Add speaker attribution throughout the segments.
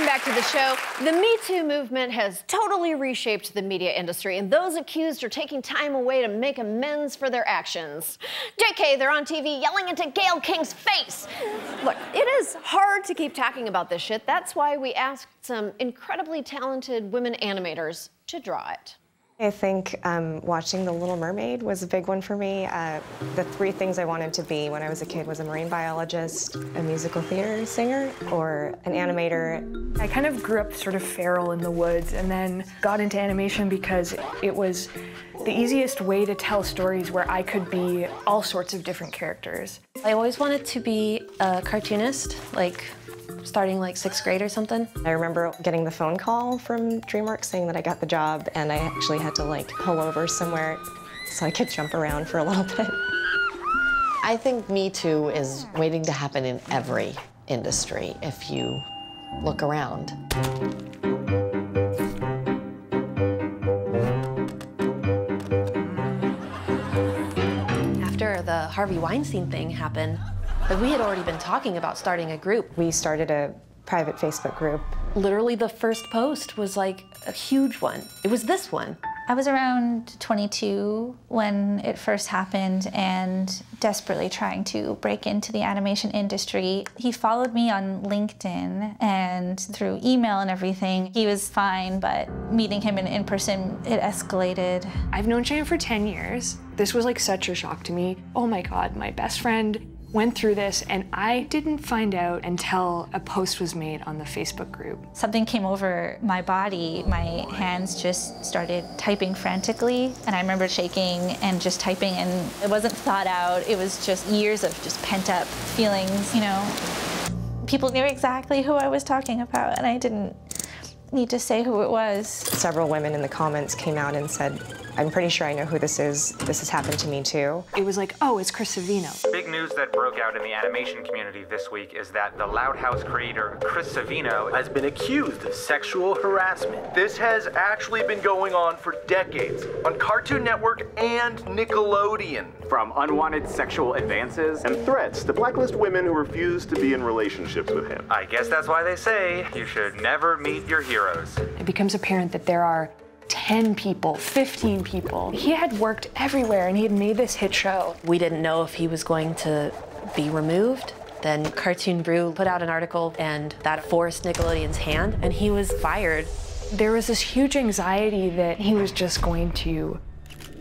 Speaker 1: Welcome back to the show. The Me Too movement has totally reshaped the media industry, and those accused are taking time away to make amends for their actions. JK, they're on TV yelling into Gayle King's face. Look, it is hard to keep talking about this shit. That's why we asked some incredibly talented women animators to draw it.
Speaker 2: I think watching The Little Mermaid was a big one for me. The three things I wanted to be when I was a kid was a marine biologist, a musical theater singer, or an animator.
Speaker 3: I kind of grew up sort of feral in the woods and then got into animation because it was the easiest way to tell stories where I could be all sorts of different characters.
Speaker 4: I always wanted to be a cartoonist, like starting like 6th grade or something.
Speaker 2: I remember getting the phone call from DreamWorks saying that I got the job, and I actually had to like pull over somewhere so I could jump around for a little bit.
Speaker 5: I think Me Too is waiting to happen in every industry if you look around.
Speaker 4: After the Harvey Weinstein thing happened, but we had already been talking about starting a group.
Speaker 2: We started a private Facebook group.
Speaker 4: Literally the first post was like a huge one. It was this one.
Speaker 6: I was around 22 when it first happened and desperately trying to break into the animation industry. He followed me on LinkedIn and through email and everything. He was fine, but meeting him in person, it escalated.
Speaker 3: I've known Shannon for 10 years. This was like such a shock to me. Oh my God, my best friend went through this, and I didn't find out until a post was made on the Facebook group.
Speaker 6: Something came over my body. My hands just started typing frantically, and I remember shaking and just typing, and it wasn't thought out. It was just years of just pent-up feelings, you know. People knew exactly who I was talking about, and I didn't need to say who it was.
Speaker 2: Several women in the comments came out and said, I'm pretty sure I know who this is. This has happened to me too.
Speaker 3: It was like, oh, it's Chris Savino.
Speaker 7: Big news that broke out in the animation community this week is that the Loud House creator, Chris Savino,
Speaker 8: has been accused of sexual harassment. This has actually been going on for decades on Cartoon Network and Nickelodeon.
Speaker 7: from unwanted sexual advances
Speaker 9: and threats to blacklist women who refuse to be in relationships with him.
Speaker 7: I guess that's why they say you should never meet your heroes.
Speaker 3: It becomes apparent that there are 10 people, 15 people. He had worked everywhere and he had made this hit show.
Speaker 4: We didn't know if he was going to be removed. Then Cartoon Brew put out an article and that forced Nickelodeon's hand and he was fired.
Speaker 3: There was this huge anxiety that he was just going to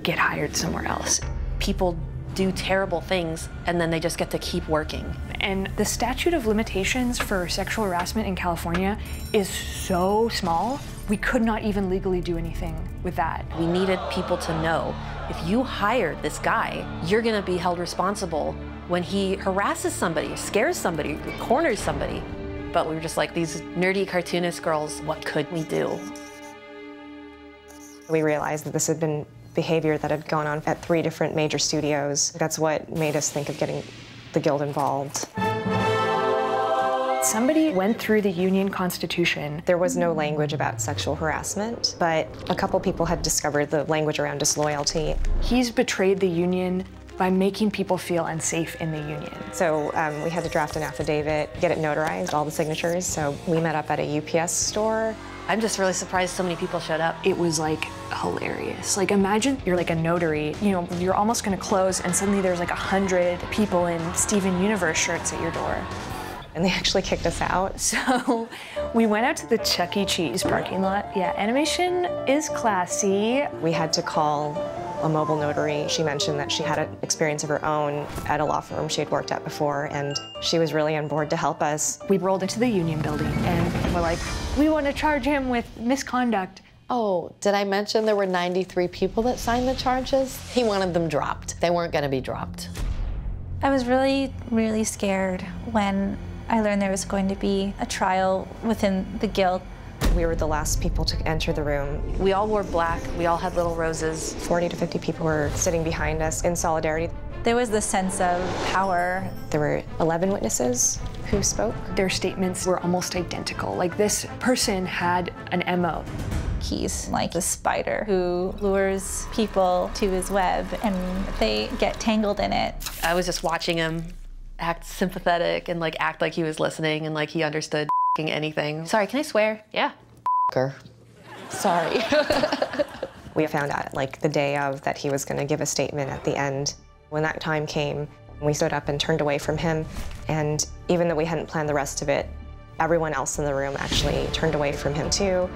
Speaker 3: get hired somewhere else.
Speaker 4: People do terrible things and then they just get to keep working.
Speaker 3: And the statute of limitations for sexual harassment in California is so small, we could not even legally do anything with that.
Speaker 4: We needed people to know, if you hired this guy, you're gonna be held responsible when he harasses somebody, scares somebody, corners somebody. But we were just like, these nerdy cartoonist girls, what could we do?
Speaker 2: We realized that this had been behavior that had gone on at 3 different major studios. That's what made us think of getting the guild involved.
Speaker 3: Somebody went through the union constitution.
Speaker 2: There was no language about sexual harassment, but a couple people had discovered the language around disloyalty.
Speaker 3: He's betrayed the union by making people feel unsafe in the union.
Speaker 2: So we had to draft an affidavit, get it notarized, all the signatures. So we met up at a UPS store.
Speaker 4: I'm just really surprised so many people showed up.
Speaker 3: It was like hilarious. Like imagine you're like a notary, you know, you're almost gonna close and suddenly there's like 100 people in Steven Universe shirts at your door.
Speaker 2: And they actually kicked us out.
Speaker 3: So we went out to the Chuck E. Cheese parking lot. Yeah, animation is classy.
Speaker 2: We had to call a mobile notary. She mentioned that she had an experience of her own at a law firm she had worked at before, and she was really on board to help us.
Speaker 3: We rolled into the union building and we're like, we want to charge him with misconduct.
Speaker 5: Oh, did I mention there were 93 people that signed the charges? He wanted them dropped. They weren't going to be dropped.
Speaker 6: I was really, really scared when I learned there was going to be a trial within the guild.
Speaker 2: We were the last people to enter the room.
Speaker 4: We all wore black, we all had little roses.
Speaker 2: 40 to 50 people were sitting behind us in solidarity.
Speaker 6: There was the sense of power.
Speaker 2: There were 11 witnesses who spoke.
Speaker 3: Their statements were almost identical. Like this person had an MO.
Speaker 6: He's like the spider who lures people to his web and they get tangled in it.
Speaker 4: I was just watching him act sympathetic and like act like he was listening and like he understood. anything. Sorry, can I swear? Yeah.
Speaker 5: Sorry.
Speaker 2: We found out like the day of that he was going to give a statement at the end. When that time came, we stood up and turned away from him. And even though we hadn't planned the rest of it, everyone else in the room actually turned away from him too.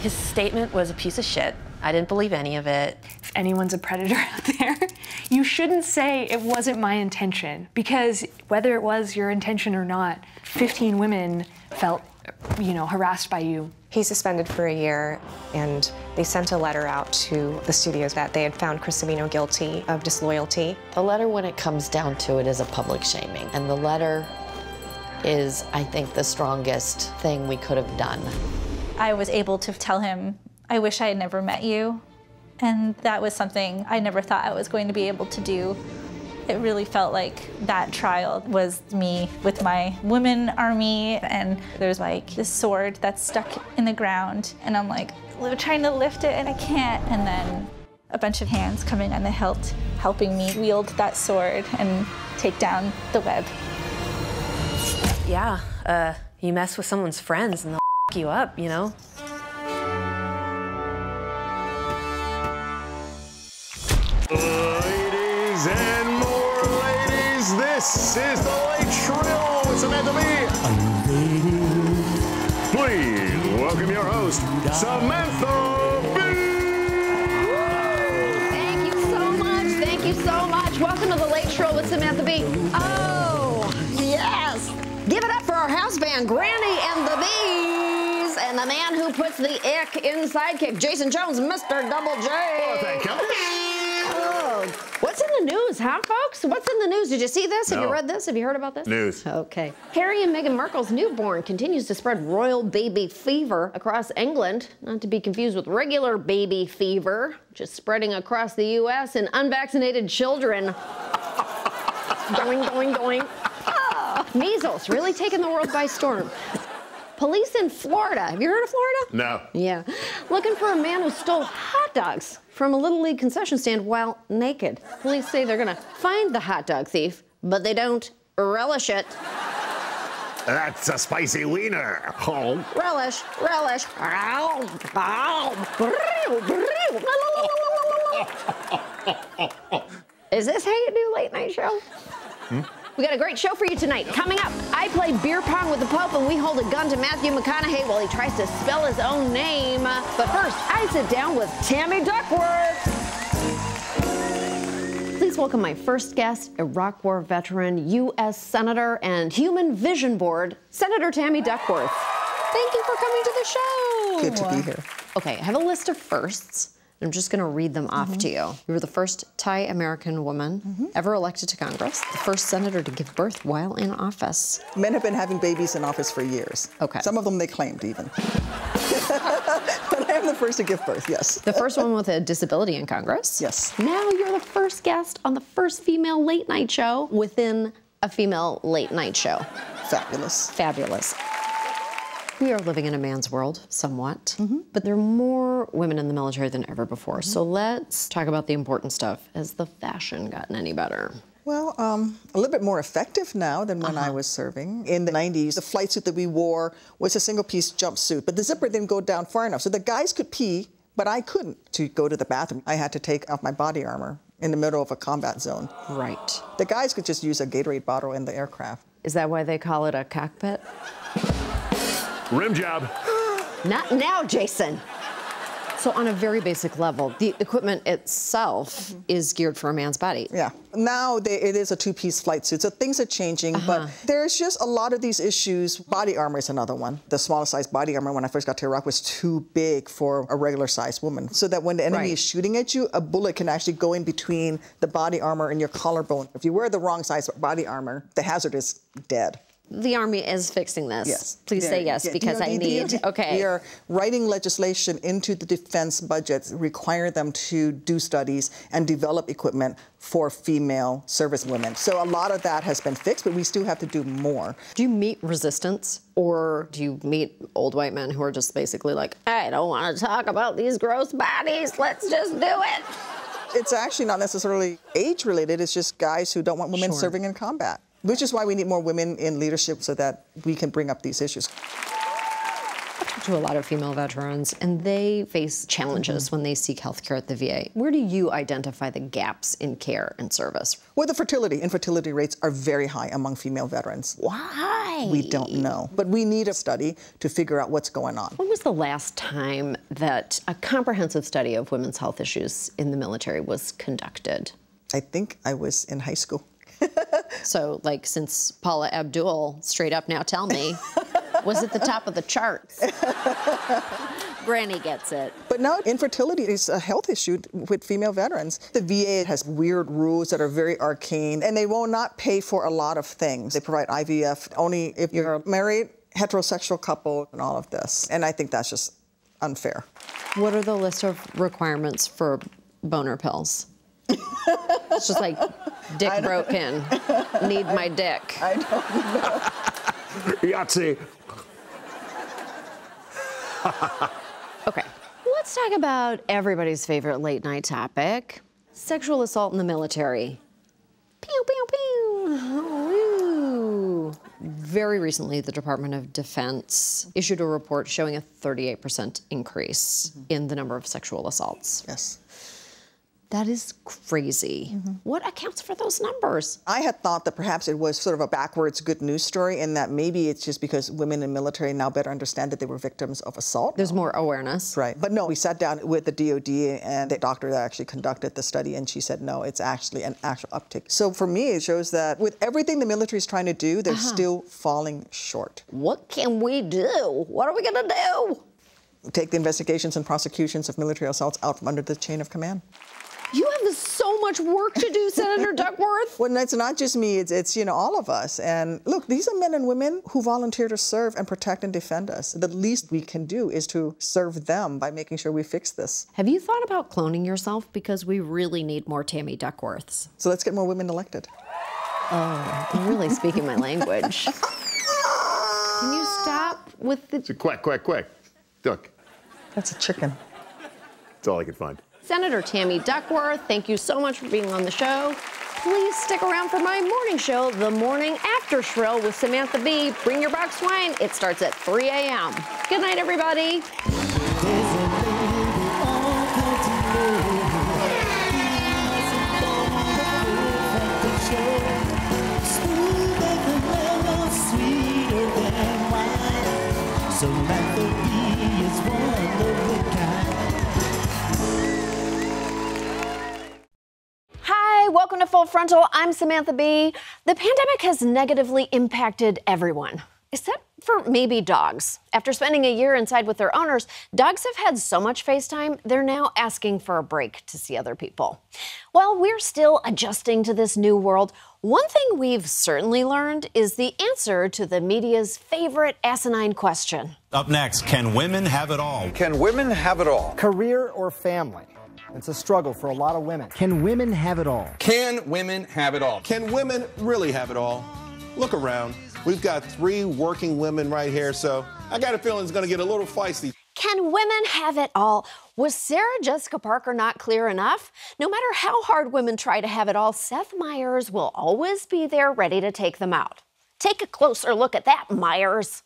Speaker 4: His statement was a piece of shit. I didn't believe any of it.
Speaker 3: If anyone's a predator out there, you shouldn't say it wasn't my intention, because whether it was your intention or not, 15 women felt, harassed by you.
Speaker 2: He's suspended for a year, and they sent a letter out to the studios that they had found Chris Savino guilty of disloyalty.
Speaker 5: The letter, when it comes down to it, is a public shaming. And the letter is, I think, the strongest thing we could have done.
Speaker 6: I was able to tell him, I wish I had never met you. And that was something I never thought I was going to be able to do. It really felt like that trial was me with my women army, and there's like this sword that's stuck in the ground, and I'm like trying to lift it and I can't, and then a bunch of hands coming on the hilt helping me wield that sword and take down the web.
Speaker 4: Yeah, you mess with someone's friends and they'll f you up,
Speaker 9: Ladies and more ladies, this is the Late Shrill with Samantha B. Please welcome your host, Samantha B.
Speaker 1: Thank you so much. Thank you so much. Welcome to the Late Shrill with Samantha B. Oh, yes. Give it up for our house band, Granny and the Bees, and the man who puts the ick in Sidekick, Jason Jones, Mr. Double J.
Speaker 9: Oh, thank you.
Speaker 1: Oh, what's in the news, huh, folks? What's in the news? Did you see this? Have you read this? Have you heard about this?
Speaker 9: News.
Speaker 1: Okay. Harry and Meghan Markle's newborn continues to spread royal baby fever across England, not to be confused with regular baby fever, just spreading across the U.S. in unvaccinated children. Going, going, going. Oh, measles, really taking the world by storm. Police in Florida. Have you heard of Florida?
Speaker 9: No.
Speaker 1: Yeah. Looking for a man who stole hot dogs from a Little League concession stand while naked. Police say they're gonna find the hot dog thief, but they don't relish it.
Speaker 9: That's a spicy wiener. Oh.
Speaker 1: Relish, relish. Is this how you do late night show? We got a great show for you tonight. Coming up, I play beer pong with the Pope, and we hold a gun to Matthew McConaughey while he tries to spell his own name. But first, I sit down with Tammy Duckworth. Please welcome my first guest, Iraq War veteran, U.S. Senator, and Human Vision Board, Senator Tammy Duckworth. Thank you for coming to the show.
Speaker 10: Good to be here.
Speaker 1: Okay, I have a list of firsts. I'm just going to read them off to you. You were the first Thai American woman ever elected to Congress, the first senator to give birth while in office.
Speaker 10: Men have been having babies in office for years.
Speaker 1: Okay.
Speaker 10: Some of them they claimed even. But I am the first to give birth, yes.
Speaker 1: The first one with a disability in Congress.
Speaker 10: Yes.
Speaker 1: Now you're the first guest on the first female late night show within a female late night show.
Speaker 10: Fabulous.
Speaker 1: Fabulous. We are living in a man's world, somewhat, but there are more women in the military than ever before. So let's talk about the important stuff. Has the fashion gotten any better?
Speaker 10: Well, a little bit more effective now than when I was serving. In the 90s, the flight suit that we wore was a single-piece jumpsuit, but the zipper didn't go down far enough. So the guys could pee, but I couldn't. To go to the bathroom, I had to take off my body armor in the middle of a combat zone.
Speaker 1: Right.
Speaker 10: The guys could just use a Gatorade bottle in the aircraft.
Speaker 1: Is that why they call it a cockpit?
Speaker 9: Rim job.
Speaker 1: Not now, Jason. So on a very basic level, the equipment itself is geared for a man's body.
Speaker 10: Yeah. Now it is a two-piece flight suit, so things are changing, but there's just a lot of these issues. Body armor is another one. The smallest size body armor when I first got to Iraq was too big for a regular-sized woman, so that when the enemy is shooting at you, a bullet can actually go in between the body armor and your collarbone. If you wear the wrong size body armor, the hazard is dead.
Speaker 1: The Army is fixing this.
Speaker 10: Yes.
Speaker 1: Please say yes, because I need. Okay.
Speaker 10: We are writing legislation into the defense budgets, require them to do studies and develop equipment for female service women. So a lot of that has been fixed, but we still have to do more.
Speaker 1: Do you meet resistance, or do you meet old white men who are just basically like, I don't want to talk about these gross bodies, let's just do it?
Speaker 10: It's actually not necessarily age-related, it's just guys who don't want women serving in combat. Which is why we need more women in leadership so that we can bring up these issues.
Speaker 11: To a lot of female veterans, and they face challenges when they seek health care at the VA. Where do you identify the gaps in care and service?
Speaker 10: Well, the infertility rates are very high among female veterans.
Speaker 11: Why?
Speaker 10: We don't know, but we need a study to figure out what's going on.
Speaker 11: When was the last time that a comprehensive study of women's health issues in the military was conducted?
Speaker 10: I think I was in high school.
Speaker 11: So, like, since Paula Abdul, straight up now tell me, was at the top of the charts. Granny gets it.
Speaker 10: But now infertility is a health issue with female veterans. The VA has weird rules that are very arcane, and they will not pay for a lot of things. They provide IVF only if you're a married, heterosexual couple and all of this. And I think that's just unfair.
Speaker 11: What are the list of requirements for boner pills? It's just like, dick broken, need my dick.
Speaker 10: I don't know.
Speaker 9: Yahtzee.
Speaker 11: Okay, let's talk about everybody's favorite late night topic, sexual assault in the military. Pew, pew, pew. Ooh. Very recently, the Department of Defense issued a report showing a 38% increase in the number of sexual assaults.
Speaker 10: Yes.
Speaker 11: That is crazy. What accounts for those numbers?
Speaker 10: I had thought that perhaps it was sort of a backwards good news story, and that maybe it's just because women in the military now better understand that they were victims of assault.
Speaker 11: There's more awareness.
Speaker 10: Right. But no, we sat down with the DOD and the doctor that actually conducted the study, and she said, no, it's actually an actual uptick. So for me, it shows that with everything the military is trying to do, they're still falling short.
Speaker 11: What can we do? What are we gonna do?
Speaker 10: Take the investigations and prosecutions of military assaults out from under the chain of command.
Speaker 11: You have so much work to do, Senator Duckworth.
Speaker 10: Well, it's not just me, it's all of us. And look, these are men and women who volunteer to serve and protect and defend us. The least we can do is to serve them by making sure we fix this.
Speaker 11: Have you thought about cloning yourself? Because we really need more Tammy Duckworths.
Speaker 10: So let's get more women elected.
Speaker 11: Oh, you're really speaking my language. Can you stop with the...
Speaker 9: It's a quack, quack, quack. Duck.
Speaker 10: That's a chicken.
Speaker 9: That's all I could find.
Speaker 11: Senator Tammy Duckworth, thank you so much for being on the show. Please stick around for my morning show, The Morning After Shrill with Samantha B. Bring your box wine. It starts at 3 a.m. Good night, everybody.
Speaker 1: Hi, welcome to Full Frontal. I'm Samantha B. The pandemic has negatively impacted everyone, except for maybe dogs. After spending a year inside with their owners, dogs have had so much FaceTime, they're now asking for a break to see other people. While we're still adjusting to this new world, one thing we've certainly learned is the answer to the media's favorite asinine question.
Speaker 12: Up next, can women have it all?
Speaker 13: Can women have it all?
Speaker 14: Career or family? It's a struggle for a lot of women. Can women have it all?
Speaker 13: Can women have it all?
Speaker 15: Can women really have it all? Look around. We've got 3 working women right here, so I got a feeling it's going to get a little feisty.
Speaker 1: Can women have it all? Was Sarah Jessica Parker not clear enough? No matter how hard women try to have it all, Seth Meyers will always be there ready to take them out. Take a closer look at that, Meyers.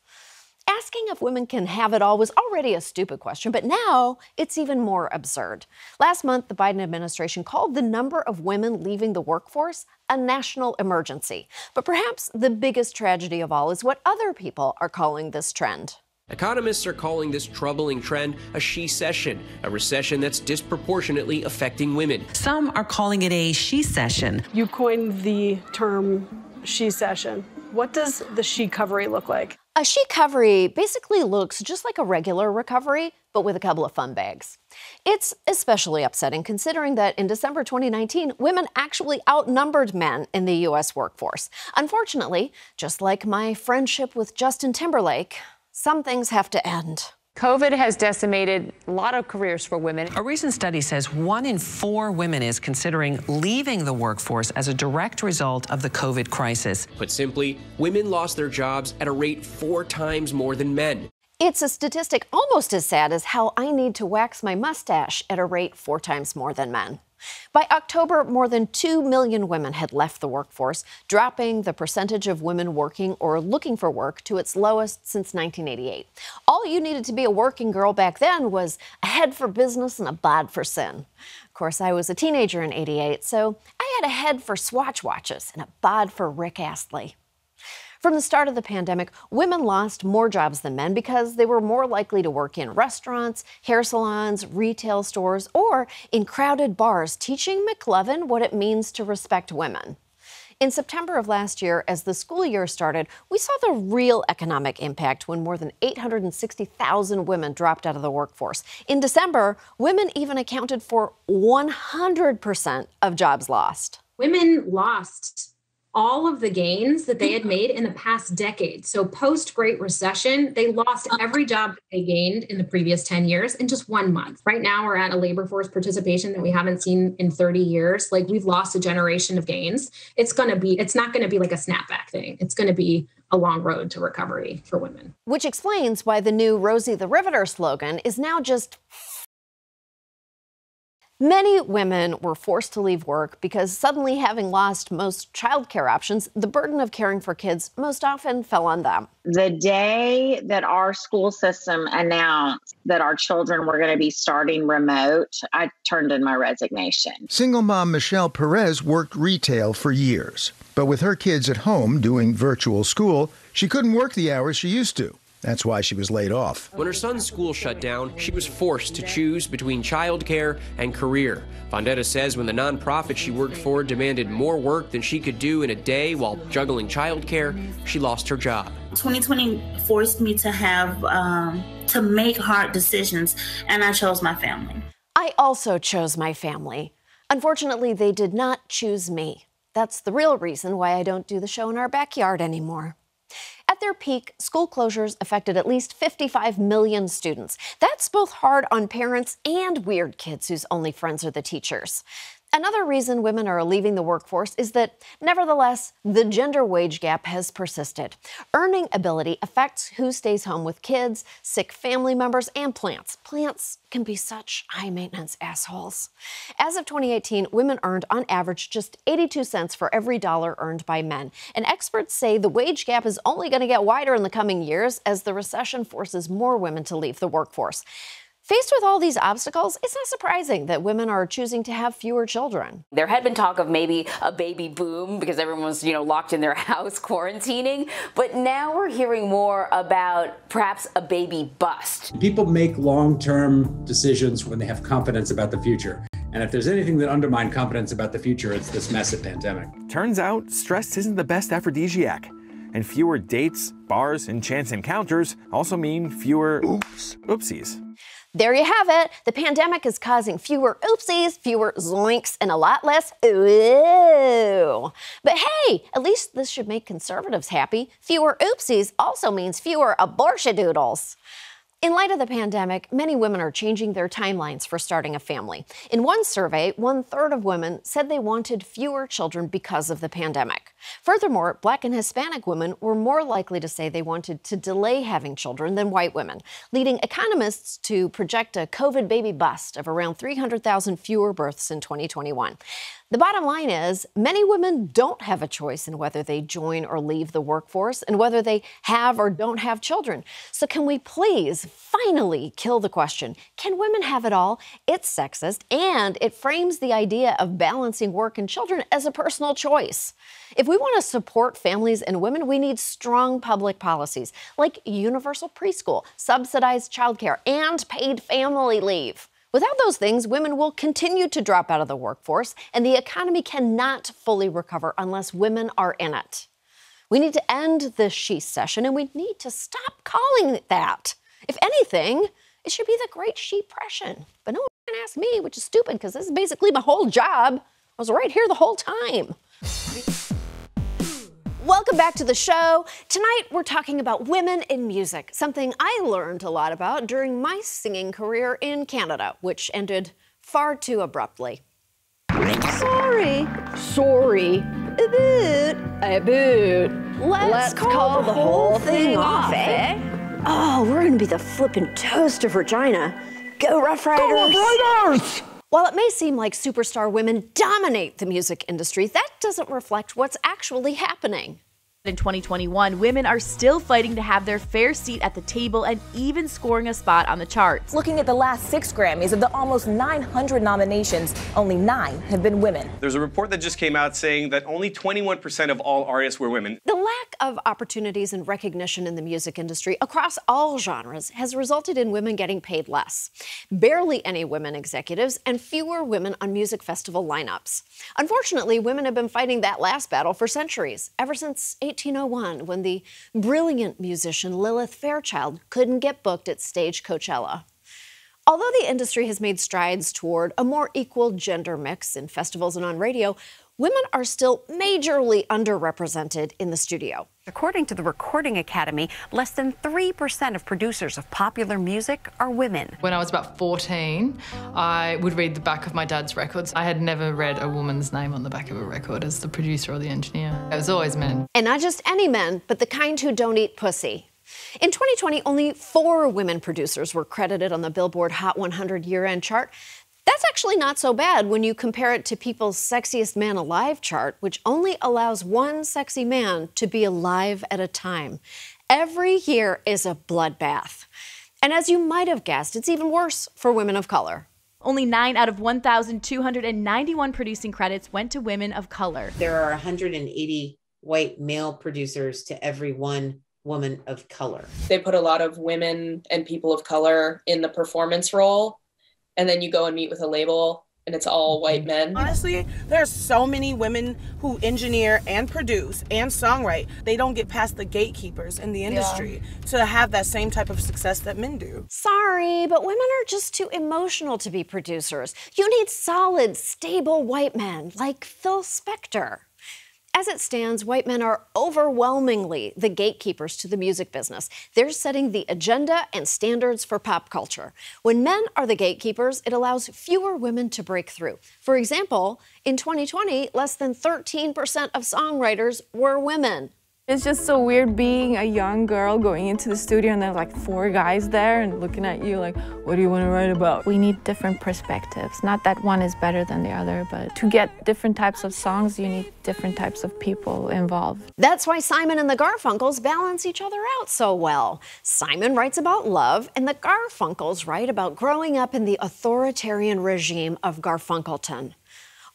Speaker 1: Asking if women can have it all was already a stupid question, but now it's even more absurd. Last month, the Biden administration called the number of women leaving the workforce a national emergency. But perhaps the biggest tragedy of all is what other people are calling this trend.
Speaker 16: Economists are calling this troubling trend a she-cession, a recession that's disproportionately affecting women.
Speaker 17: Some are calling it a she-cession.
Speaker 18: You coined the term she-cession. What does the she-covery look like?
Speaker 1: A she-covery basically looks just like a regular recovery, but with a couple of fun bags. It's especially upsetting considering that in December 2019, women actually outnumbered men in the U.S. workforce. Unfortunately, just like my friendship with Justin Timberlake, some things have to end.
Speaker 19: COVID has decimated a lot of careers for women.
Speaker 17: A recent study says 1 in 4 women is considering leaving the workforce as a direct result of the COVID crisis.
Speaker 16: Put simply, women lost their jobs at a rate 4 times more than men.
Speaker 1: It's a statistic almost as sad as how I need to wax my mustache at a rate 4 times more than men. By October, more than 2 million women had left the workforce, dropping the percentage of women working or looking for work to its lowest since 1988. All you needed to be a working girl back then was a head for business and a bod for sin. Of course, I was a teenager in '88, so I had a head for Swatch watches and a bod for Rick Astley. From the start of the pandemic, women lost more jobs than men because they were more likely to work in restaurants, hair salons, retail stores, or in crowded bars, teaching McLovin what it means to respect women. In September of last year, as the school year started, we saw the real economic impact when more than 860,000 women dropped out of the workforce. In December, women even accounted for 100% of jobs lost.
Speaker 20: Women lost all of the gains that they had made in the past decade. So post-Great Recession, they lost every job that they gained in the previous 10 years in just 1 month. Right now, we're at a labor force participation that we haven't seen in 30 years. Like, we've lost a generation of gains. It's not going to be like a snapback thing. It's going to be a long road to recovery for women.
Speaker 1: Which explains why the new Rosie the Riveter slogan is now just... Many women were forced to leave work because suddenly having lost most childcare options, the burden of caring for kids most often fell on them.
Speaker 21: The day that our school system announced that our children were going to be starting remote, I turned in my resignation.
Speaker 22: Single mom Michelle Perez worked retail for years, but with her kids at home doing virtual school, she couldn't work the hours she used to. That's why she was laid off.
Speaker 16: When her son's school shut down, she was forced to choose between childcare and career. Vendetta says when the nonprofit she worked for demanded more work than she could do in a day while juggling childcare, she lost her job.
Speaker 23: 2020 forced me to have to make hard decisions, and I chose my family.
Speaker 1: I also chose my family. Unfortunately, they did not choose me. That's the real reason why I don't do the show in our backyard anymore. At their peak, school closures affected at least 55 million students. That's both hard on parents and weird kids whose only friends are the teachers. Another reason women are leaving the workforce is that, nevertheless, the gender wage gap has persisted. Earning ability affects who stays home with kids, sick family members, and plants. Plants can be such high-maintenance assholes. As of 2018, women earned, on average, just 82 cents for every dollar earned by men. And experts say the wage gap is only going to get wider in the coming years as the recession forces more women to leave the workforce. Faced with all these obstacles, it's not surprising that women are choosing to have fewer children.
Speaker 24: There had been talk of maybe a baby boom because everyone was, locked in their house quarantining. But now we're hearing more about perhaps a baby bust.
Speaker 25: People make long-term decisions when they have confidence about the future. And if there's anything that undermines confidence about the future, it's this massive pandemic.
Speaker 26: Turns out stress isn't the best aphrodisiac. And fewer dates, bars, and chance encounters also mean fewer oopsies.
Speaker 1: There you have it. The pandemic is causing fewer oopsies, fewer zoinks, and a lot less ooh. But hey, at least this should make conservatives happy. Fewer oopsies also means fewer abortion-doodles. In light of the pandemic, many women are changing their timelines for starting a family. In one survey, 1/3 of women said they wanted fewer children because of the pandemic. Furthermore, Black and Hispanic women were more likely to say they wanted to delay having children than white women, leading economists to project a COVID baby bust of around 300,000 fewer births in 2021. The bottom line is, many women don't have a choice in whether they join or leave the workforce and whether they have or don't have children. So can we please finally kill the question, can women have it all? It's sexist, and it frames the idea of balancing work and children as a personal choice. If we want to support families and women, we need strong public policies like universal preschool, subsidized childcare, and paid family leave. Without those things, women will continue to drop out of the workforce, and the economy cannot fully recover unless women are in it. We need to end the she session, and we need to stop calling it that. If anything, it should be the Great She-pression. But no one can ask me, which is stupid because this is basically my whole job. I was right here the whole time. Welcome back to the show. Tonight, we're talking about women in music, something I learned a lot about during my singing career in Canada, which ended far too abruptly. Sorry. Let's call the whole thing off, eh?
Speaker 11: Oh, we're gonna be the flippin' toast of Regina. Go Rough Riders!
Speaker 9: Go Rough Riders!
Speaker 1: While it may seem like superstar women dominate the music industry, that doesn't reflect what's actually happening.
Speaker 2: In 2021, women are still fighting to have their fair seat at the table and even scoring a spot on the charts.
Speaker 3: Looking at the last 6 Grammys, of the almost 900 nominations, only 9 have been women.
Speaker 5: There's a report that just came out saying that only 21% of all artists were women.
Speaker 1: The lack of opportunities and recognition in the music industry across all genres has resulted in women getting paid less. Barely any women executives and fewer women on music festival lineups. Unfortunately, women have been fighting that last battle for centuries, ever since 1801, when the brilliant musician Lilith Fairchild couldn't get booked at stage Coachella. Although the industry has made strides toward a more equal gender mix in festivals and on radio, women are still majorly underrepresented in the studio.
Speaker 6: According to the Recording Academy, less than 3% of producers of popular music are women.
Speaker 7: When I was about 14, I would read the back of my dad's records. I had never read a woman's name on the back of a record as the producer or the engineer. It was always men.
Speaker 1: And not just any men, but the kind who don't eat pussy. In 2020, only 4 women producers were credited on the Billboard Hot 100 year-end chart. That's actually not so bad when you compare it to People's Sexiest Man Alive chart, which only allows one sexy man to be alive at a time. Every year is a bloodbath. And as you might have guessed, it's even worse for women of color.
Speaker 2: Only 9 out of 1,291 producing credits went to women of color.
Speaker 8: There are 180 white male producers to every one woman of color.
Speaker 27: They put a lot of women and people of color in the performance role. And then you go and meet with a label and it's all white men.
Speaker 28: Honestly, there's so many women who engineer and produce and songwrite. They don't get past the gatekeepers in the industry to have that same type of success that men do.
Speaker 1: Sorry, but women are just too emotional to be producers. You need solid, stable white men like Phil Spector. As it stands, white men are overwhelmingly the gatekeepers to the music business. They're setting the agenda and standards for pop culture. When men are the gatekeepers, it allows fewer women to break through. For example, in 2020, less than 13% of songwriters were women.
Speaker 29: It's just so weird being a young girl going into the studio and there's like 4 guys there and looking at you like, what do you want to write about? We need different perspectives. Not that one is better than the other, but to get different types of songs, you need different types of people involved.
Speaker 1: That's why Simon and the Garfunkels balance each other out so well. Simon writes about love, and the Garfunkels write about growing up in the authoritarian regime of Garfunkelton.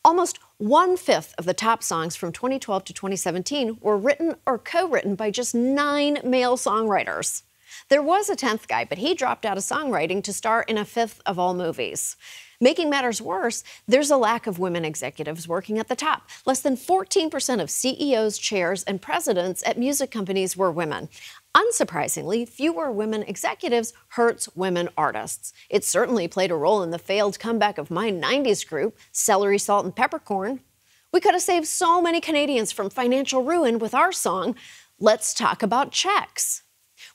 Speaker 1: Almost 1/5 of the top songs from 2012 to 2017 were written or co-written by just 9 male songwriters. There was a 10th guy, but he dropped out of songwriting to star in 1/5 of all movies. Making matters worse, there's a lack of women executives working at the top. Less than 14% of CEOs, chairs, and presidents at music companies were women. Unsurprisingly, fewer women executives hurts women artists. It certainly played a role in the failed comeback of my 90s group, Celery, Salt, and Peppercorn. We could have saved so many Canadians from financial ruin with our song, Let's Talk About Checks.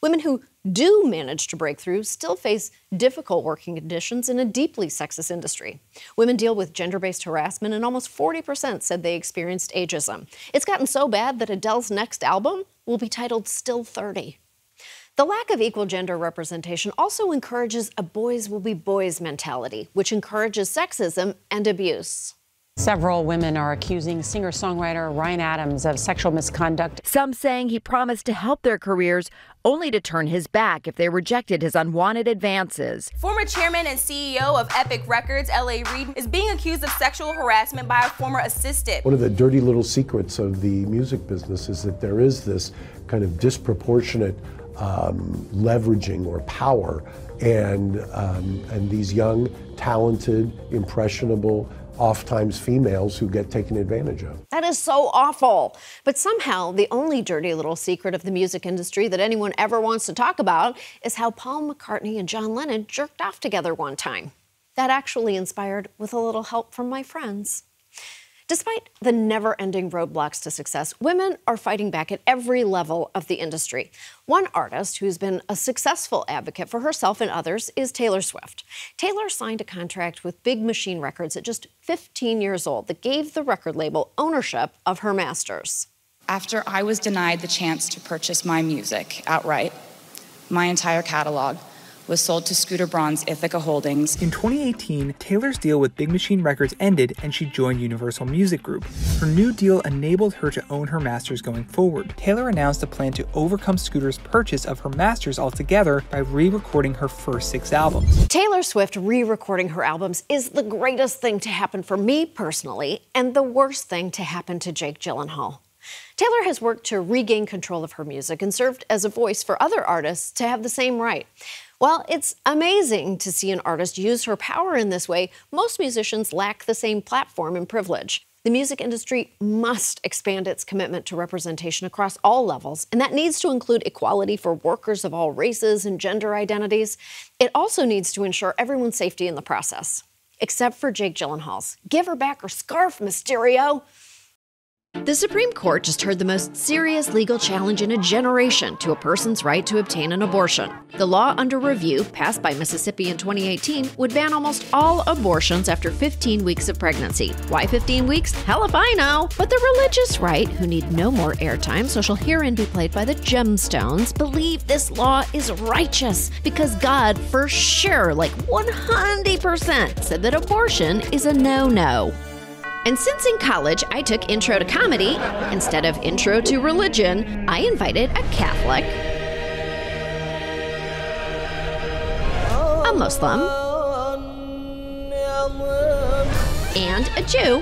Speaker 1: Women who do manage to break through still face difficult working conditions in a deeply sexist industry. Women deal with gender-based harassment, and almost 40% said they experienced ageism. It's gotten so bad that Adele's next album will be titled Still 30. The lack of equal gender representation also encourages a boys will be boys mentality, which encourages sexism and abuse.
Speaker 30: Several women are accusing singer-songwriter Ryan Adams of sexual misconduct.
Speaker 31: Some saying he promised to help their careers, only to turn his back if they rejected his unwanted advances.
Speaker 32: Former chairman and CEO of Epic Records, L.A. Reid, is being accused of sexual harassment by a former assistant.
Speaker 33: One of the dirty little secrets of the music business is that there is this kind of disproportionate leveraging or power, and these young, talented, impressionable, oftentimes females who get taken advantage of.
Speaker 1: That is so awful. But somehow, the only dirty little secret of the music industry that anyone ever wants to talk about is how Paul McCartney and John Lennon jerked off together one time. That actually inspired with a little help from my friends. Despite the never-ending roadblocks to success, women are fighting back at every level of the industry. One artist who's been a successful advocate for herself and others is Taylor Swift. Taylor signed a contract with Big Machine Records at just 15 years old that gave the record label ownership of her masters.
Speaker 34: After I was denied the chance to purchase my music outright,
Speaker 4: my entire catalog was sold to Scooter Braun's Ithaca Holdings.
Speaker 10: In 2018, Taylor's deal with Big Machine Records ended and she joined Universal Music Group. Her new deal enabled her to own her masters going forward. Taylor announced a plan to overcome Scooter's purchase of her masters altogether by re-recording her first 6 albums.
Speaker 1: Taylor Swift re-recording her albums is the greatest thing to happen for me personally, and the worst thing to happen to Jake Gyllenhaal. Taylor has worked to regain control of her music and served as a voice for other artists to have the same right. While it's amazing to see an artist use her power in this way, most musicians lack the same platform and privilege. The music industry must expand its commitment to representation across all levels, and that needs to include equality for workers of all races and gender identities. It also needs to ensure everyone's safety in the process. Except for Jake Gyllenhaal's. Give her back her scarf, Mysterio!
Speaker 31: The Supreme Court just heard the most serious legal challenge in a generation to a person's right to obtain an abortion. The law under review, passed by Mississippi in 2018, would ban almost all abortions after 15 weeks of pregnancy. Why 15 weeks? Hell if I know! But the religious right, who need no more airtime so she'll herein be played by the Gemstones, believe this law is righteous because God, for sure, like 100%, said that abortion is a no-no. And since in college I took Intro to Comedy instead of Intro to Religion, I invited a Catholic, a Muslim, and a Jew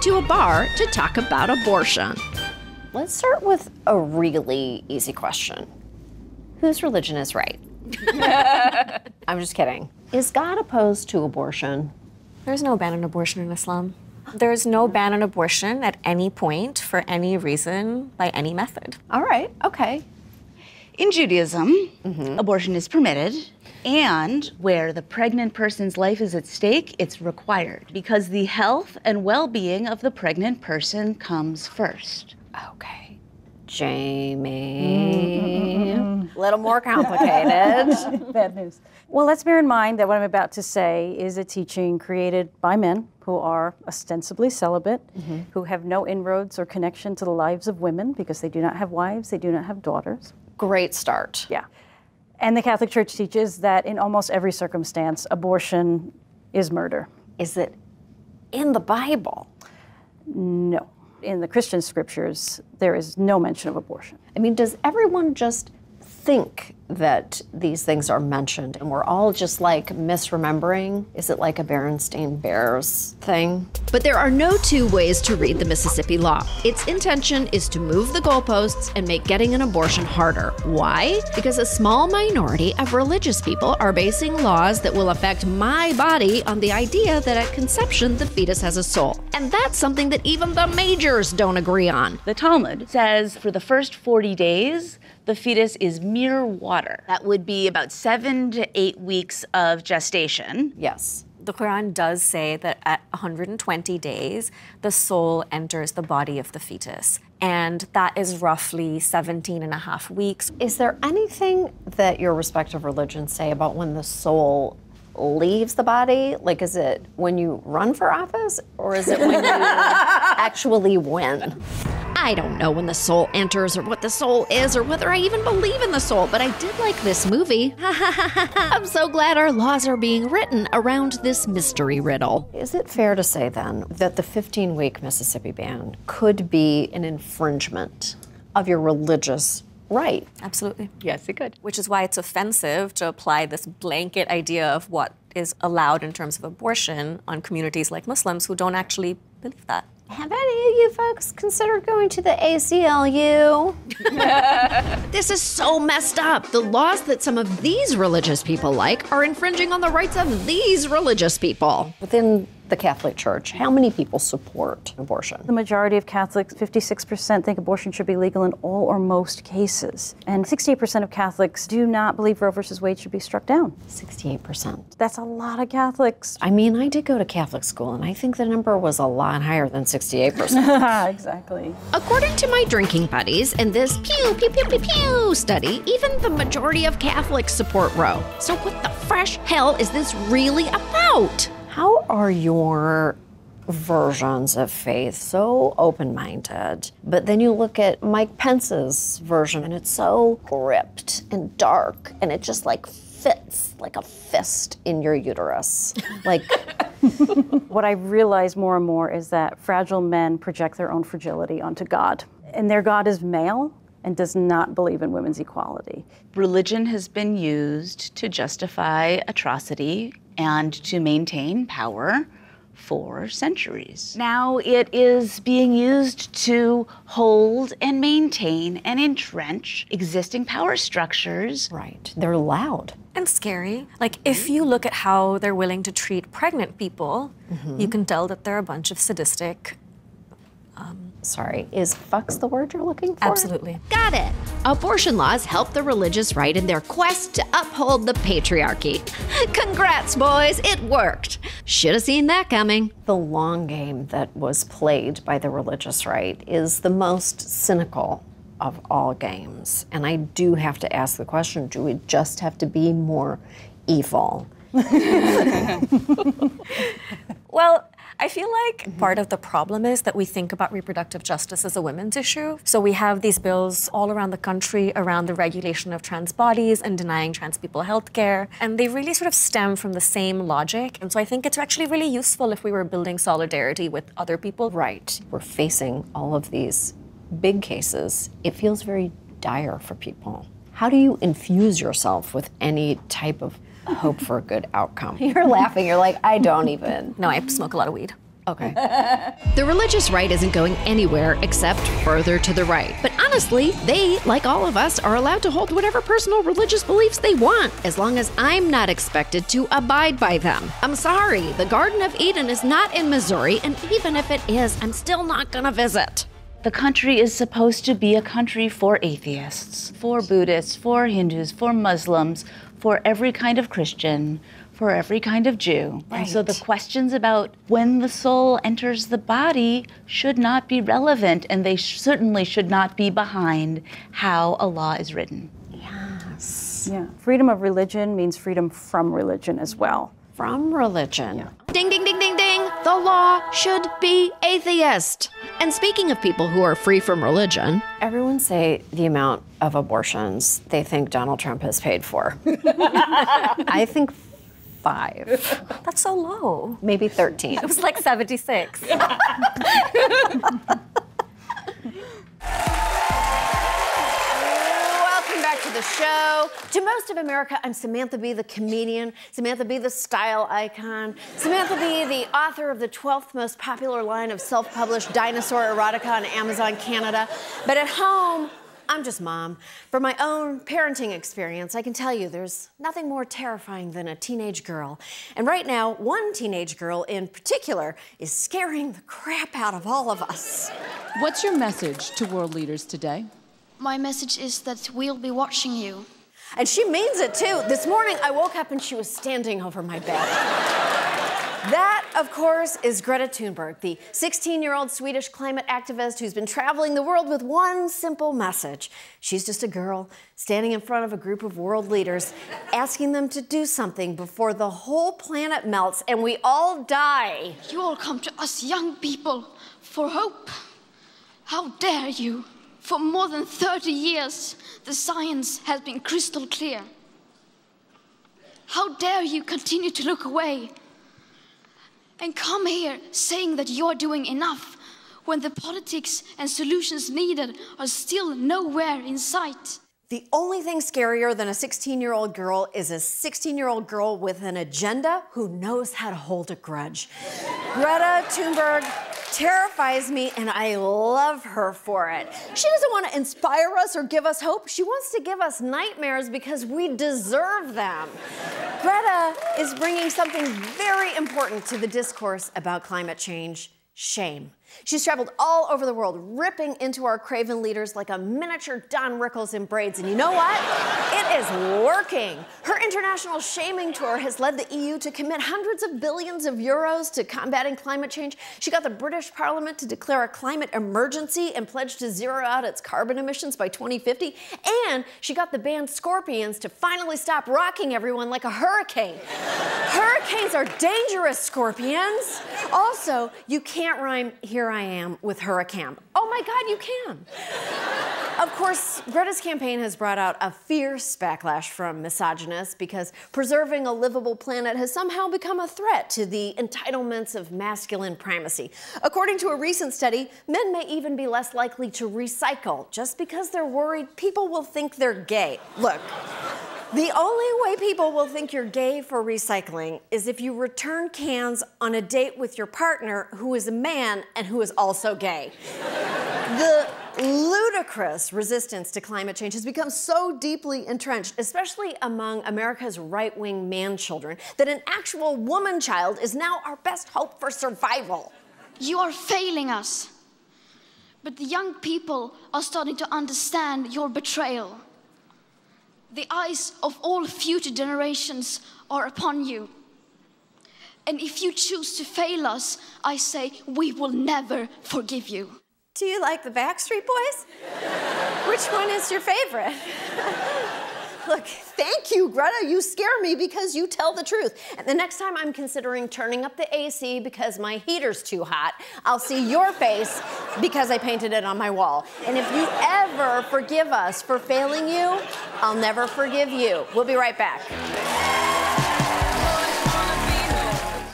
Speaker 31: to a bar to talk about abortion.
Speaker 1: Let's start with a really easy question. Whose religion is right? I'm just kidding. Is God opposed to abortion?
Speaker 12: There's no ban on abortion in Islam. There's no ban on abortion at any point, for any reason, by any method.
Speaker 1: All right, okay.
Speaker 13: In Judaism, abortion is permitted, and where the pregnant person's life is at stake, it's required, because the health and well-being of the pregnant person comes first.
Speaker 1: Okay. Jamie. A little more complicated.
Speaker 14: Bad news. Well, let's bear in mind that what I'm about to say is a teaching created by men who are ostensibly celibate, who have no inroads or connection to the lives of women because they do not have wives, they do not have daughters.
Speaker 1: Great start.
Speaker 14: Yeah. And the Catholic Church teaches that in almost every circumstance, abortion is murder.
Speaker 1: Is it in the Bible?
Speaker 14: No. In the Christian scriptures, there is no mention of abortion.
Speaker 1: I mean, does everyone just think that these things are mentioned and we're all just like misremembering? Is it like a Berenstain Bears thing?
Speaker 31: But there are no two ways to read the Mississippi law. Its intention is to move the goalposts and make getting an abortion harder. Why? Because a small minority of religious people are basing laws that will affect my body on the idea that at conception the fetus has a soul. And that's something that even the majors don't agree on.
Speaker 13: The Talmud says for the first 40 days, the fetus is mere water. That would be about 7 to 8 weeks of gestation.
Speaker 1: Yes.
Speaker 12: The Quran does say that at 120 days, the soul enters the body of the fetus. And that is roughly 17 and a half weeks.
Speaker 1: Is there anything that your respective religions say about when the soul leaves the body? Like, is it when you run for office, or is it when you actually win?
Speaker 31: I don't know when the soul enters or what the soul is or whether I even believe in the soul, but I did like this movie. I'm so glad our laws are being written around this mystery riddle.
Speaker 1: Is it fair to say then that the 15-week Mississippi ban could be an infringement of your religious right?
Speaker 12: Absolutely.
Speaker 13: Yes, it could.
Speaker 12: Which is why it's offensive to apply this blanket idea of what is allowed in terms of abortion on communities like Muslims who don't actually believe that.
Speaker 1: Have any of you folks considered going to the ACLU?
Speaker 31: This is so messed up. The laws that some of these religious people like are infringing on the rights of these religious people.
Speaker 1: Within the Catholic Church, how many people support abortion?
Speaker 14: The majority of Catholics, 56%, think abortion should be legal in all or most cases. And 68% of Catholics do not believe Roe v. Wade should be struck down.
Speaker 1: 68%.
Speaker 14: That's a lot of Catholics.
Speaker 1: I mean, I did go to Catholic school, and I think the number was a lot higher than 68%.
Speaker 14: Exactly.
Speaker 31: According to my drinking buddies and this pew, pew, pew, pew, pew study, even the majority of Catholics support Roe. So what the fresh hell is this really about?
Speaker 1: How are your versions of faith, so open-minded. But then you look at Mike Pence's version and it's so gripped and dark and it just like fits like a fist in your uterus. Like,
Speaker 14: what I realize more and more is that fragile men project their own fragility onto God. And their God is male and does not believe in women's equality.
Speaker 13: Religion has been used to justify atrocity and to maintain power for centuries. Now it is being used to hold and maintain and entrench existing power structures.
Speaker 1: Right, they're loud.
Speaker 12: And scary. Like, if you look at how they're willing to treat pregnant people, you can tell that they're a bunch of sadistic.
Speaker 1: Sorry, is fuck's the word you're looking for?
Speaker 12: Absolutely.
Speaker 31: Got it. Abortion laws help the religious right in their quest to uphold the patriarchy. Congrats, boys, it worked. Should have seen that coming.
Speaker 1: The long game that was played by the religious right is the most cynical of all games. And I do have to ask the question, do we just have to be more evil?
Speaker 12: Well, I feel like part of the problem is that we think about reproductive justice as a women's issue. So we have these bills all around the country around the regulation of trans bodies and denying trans people health care. And they really sort of stem from the same logic. And so I think it's actually really useful if we were building solidarity with other people.
Speaker 1: Right. We're facing all of these big cases. It feels very dire for people. How do you infuse yourself with any type of hope for a good outcome? You're laughing, you're like, I don't even.
Speaker 12: No, I smoke a lot of weed.
Speaker 1: Okay.
Speaker 31: The religious right isn't going anywhere except further to the right. But honestly, they, like all of us, are allowed to hold whatever personal religious beliefs they want, as long as I'm not expected to abide by them. I'm sorry, the Garden of Eden is not in Missouri, and even if it is, I'm still not gonna visit.
Speaker 13: The country is supposed to be a country for atheists, for Buddhists, for Hindus, for Muslims, for every kind of Christian, for every kind of Jew.
Speaker 1: Right.
Speaker 13: And so the questions about when the soul enters the body should not be relevant, and they certainly should not be behind how a law is written.
Speaker 1: Yes.
Speaker 14: Yeah. Freedom of religion means freedom from religion as well.
Speaker 1: From religion. Yeah.
Speaker 31: Ding, ding, ding, ding, ding. The law should be atheist. And speaking of people who are free from religion,
Speaker 1: everyone say the amount of abortions they think Donald Trump has paid for. I think 5.
Speaker 12: That's so low.
Speaker 1: Maybe 13.
Speaker 12: It was like 76.
Speaker 1: Back to the show. To most of America, I'm Samantha Bee, the comedian, Samantha Bee, the style icon, Samantha Bee, the author of the 12th most popular line of self-published dinosaur erotica on Amazon Canada. But at home, I'm just mom. From my own parenting experience, I can tell you there's nothing more terrifying than a teenage girl. And right now, one teenage girl in particular is scaring the crap out of all of us.
Speaker 11: What's your message to world leaders today?
Speaker 15: My message is that we'll be watching you.
Speaker 1: And she means it too. This morning I woke up and she was standing over my bed. That, of course, is Greta Tunberg, the 16-year-old Swedish climate activist who's been traveling the world with one simple message. She's just a girl standing in front of a group of world leaders, asking them to do something before the whole planet melts and we all die.
Speaker 15: You all come to us young people for hope. How dare you? For more than 30 years, the science has been crystal clear. How dare you continue to look away and come here saying that you're doing enough when the politics and solutions needed are still nowhere in sight?
Speaker 1: The only thing scarier than a 16-year-old girl is a 16-year-old girl with an agenda who knows how to hold a grudge. Greta Tunberg terrifies me, and I love her for it. She doesn't want to inspire us or give us hope. She wants to give us nightmares because we deserve them. Greta is bringing something very important to the discourse about climate change: shame. She's traveled all over the world, ripping into our craven leaders like a miniature Don Rickles in braids. And you know what? It is working. Her international shaming tour has led the EU to commit hundreds of billions of euros to combating climate change. She got the British Parliament to declare a climate emergency and pledge to zero out its carbon emissions by 2050. And she got the band Scorpions to finally stop rocking everyone like a hurricane. Hurricanes are dangerous, Scorpions. Also, you can't rhyme "Here I Am" with hurricane. Oh my God, you can. Of course, Greta's campaign has brought out a fierce backlash from misogynists because preserving a livable planet has somehow become a threat to the entitlements of masculine primacy. According to a recent study, men may even be less likely to recycle just because they're worried people will think they're gay. Look, the only way people will think you're gay for recycling is if you return cans on a date with your partner who is a man and who is also gay. The ludicrous resistance to climate change has become so deeply entrenched, especially among America's right-wing man-children, that an actual woman child is now our best hope for survival.
Speaker 15: You are failing us. But the young people are starting to understand your betrayal. The eyes of all future generations are upon you. And if you choose to fail us, I say we will never forgive you.
Speaker 1: Do you like the Backstreet Boys? Which one is your favorite? Look, thank you, Greta. You scare me because you tell the truth. And the next time I'm considering turning up the AC because my heater's too hot, I'll see your face because I painted it on my wall. And if you ever forgive us for failing you, I'll never forgive you. We'll be right back.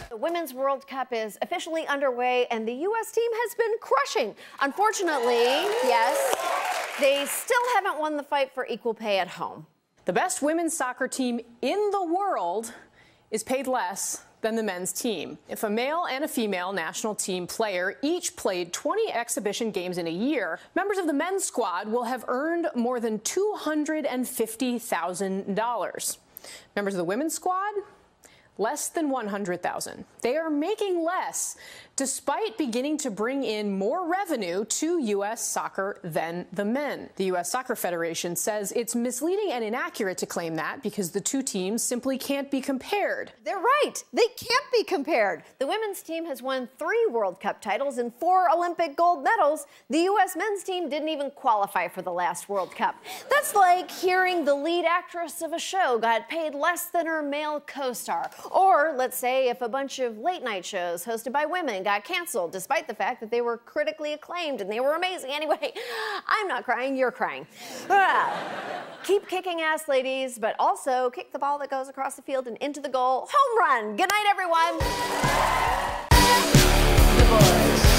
Speaker 1: The Women's World Cup is officially underway, and the U.S. team has been crushing. Unfortunately, yes, they still haven't won the fight for equal pay at home.
Speaker 3: The best women's soccer team in the world is paid less than the men's team. If a male and a female national team player each played 20 exhibition games in a year, members of the men's squad will have earned more than $250,000. Members of the women's squad, less than $100,000. They are making less, despite beginning to bring in more revenue to U.S. soccer than the men. The U.S. Soccer Federation says it's misleading and inaccurate to claim that because the two teams simply can't be compared.
Speaker 1: They're right. They can't be compared. The women's team has won 3 World Cup titles and 4 Olympic gold medals. The U.S. men's team didn't even qualify for the last World Cup. That's like hearing the lead actress of a show got paid less than her male co-star. Or let's say if a bunch of late-night shows hosted by women got canceled, despite the fact that they were critically acclaimed and they were amazing. Anyway, I'm not crying, you're crying. Keep kicking ass, ladies, but also kick the ball that goes across the field and into the goal. Home run! Good night, everyone! The boys.